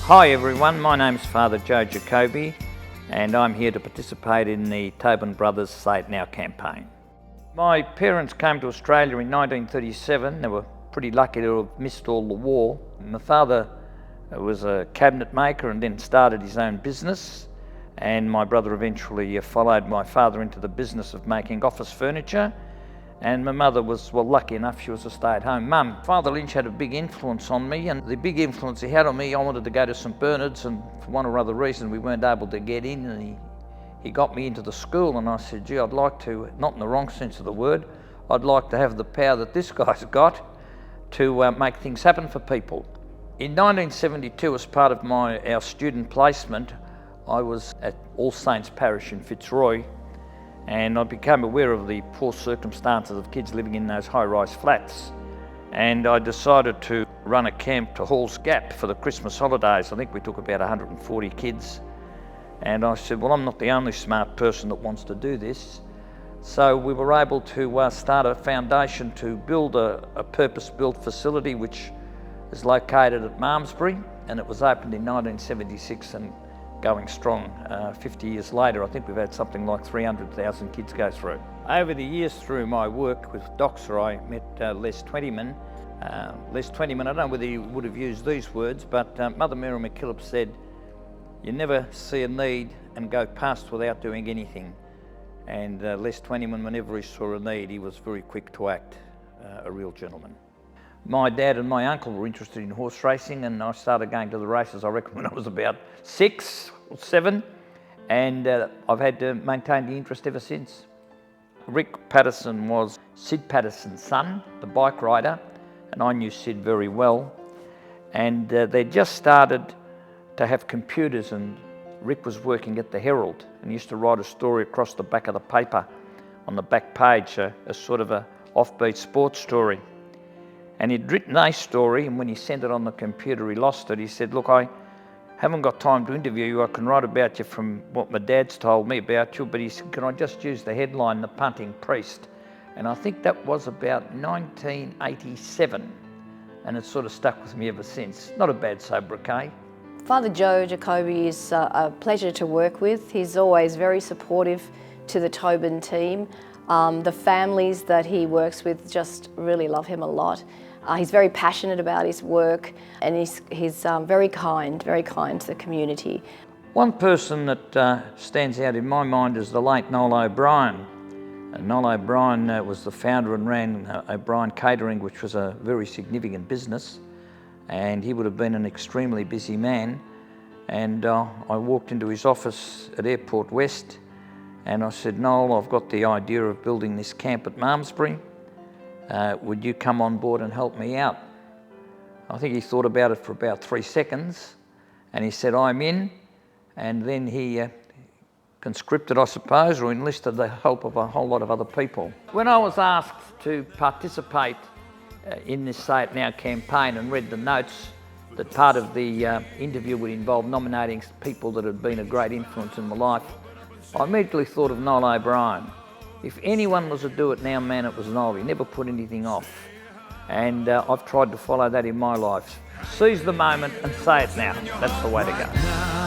Hi everyone, my name's Father Joe Giacobbe and I'm here to participate in the Tobin Brothers Say It Now campaign. My parents came to Australia in 1937. They were pretty lucky to have missed all the war. My father was a cabinet maker and then started his own business, and my brother eventually followed my father into the business of making office furniture. And my mother was, well, lucky enough, she was a stay-at-home mum. Father Lynch had a big influence on me, and the big influence he had on me, I wanted to go to St Bernard's, and for one or other reason we weren't able to get in, and he got me into the school, and I said, gee, I'd like to, not in the wrong sense of the word, I'd like to have the power that this guy's got to make things happen for people. In 1972, as part of our student placement, I was at All Saints Parish in Fitzroy, and I became aware of the poor circumstances of kids living in those high-rise flats. And I decided to run a camp to Hall's Gap for the Christmas holidays. I think we took about 140 kids. And I said, well, I'm not the only smart person that wants to do this. So we were able to start a foundation to build a purpose-built facility which is located at Malmesbury, and it was opened in 1976 and going strong 50 years later. I think we've had something like 300,000 kids go through. Over the years through my work with Doxa, I met Les Twentyman. Les Twentyman, I don't know whether he would have used these words, but Mother Mary MacKillop said, you never see a need and go past without doing anything. And Les Twentyman, whenever he saw a need, he was very quick to act, a real gentleman. My dad and my uncle were interested in horse racing, and I started going to the races, I reckon, when I was about 6 or 7, and I've had to maintain the interest ever since. Rick Patterson was Sid Patterson's son, the bike rider, and I knew Sid very well. And they just started to have computers, and Rick was working at the Herald and used to write a story across the back of the paper on the back page, a sort of a offbeat sports story. And he'd written a story, and when he sent it on the computer, he lost it. He said, look, I haven't got time to interview you. I can write about you from what my dad's told me about you, but he said, can I just use the headline, The Punting Priest? And I think that was about 1987, and it's sort of stuck with me ever since. Not a bad sobriquet. Father Joe Giacobbe is a pleasure to work with. He's always very supportive to the Tobin team. The families that he works with just really love him a lot. He's very passionate about his work, and he's very kind to the community. One person that stands out in my mind is the late Noel O'Brien. Noel O'Brien was the founder and ran O'Brien Catering, which was a very significant business, and he would have been an extremely busy man. And I walked into his office at Airport West, and I said, Noel, I've got the idea of building this camp at Malmesbury. Would you come on board and help me out? I think he thought about it for about 3 seconds, and he said, I'm in. And then he conscripted, I suppose, or enlisted the help of a whole lot of other people. When I was asked to participate in this Say It Now campaign and read the notes, that part of the interview would involve nominating people that had been a great influence in my life, I immediately thought of Noel O'Brien. If anyone was a do-it-now man, it was Noel. He never put anything off. And I've tried to follow that in my life. Seize the moment and say it now. That's the way to go.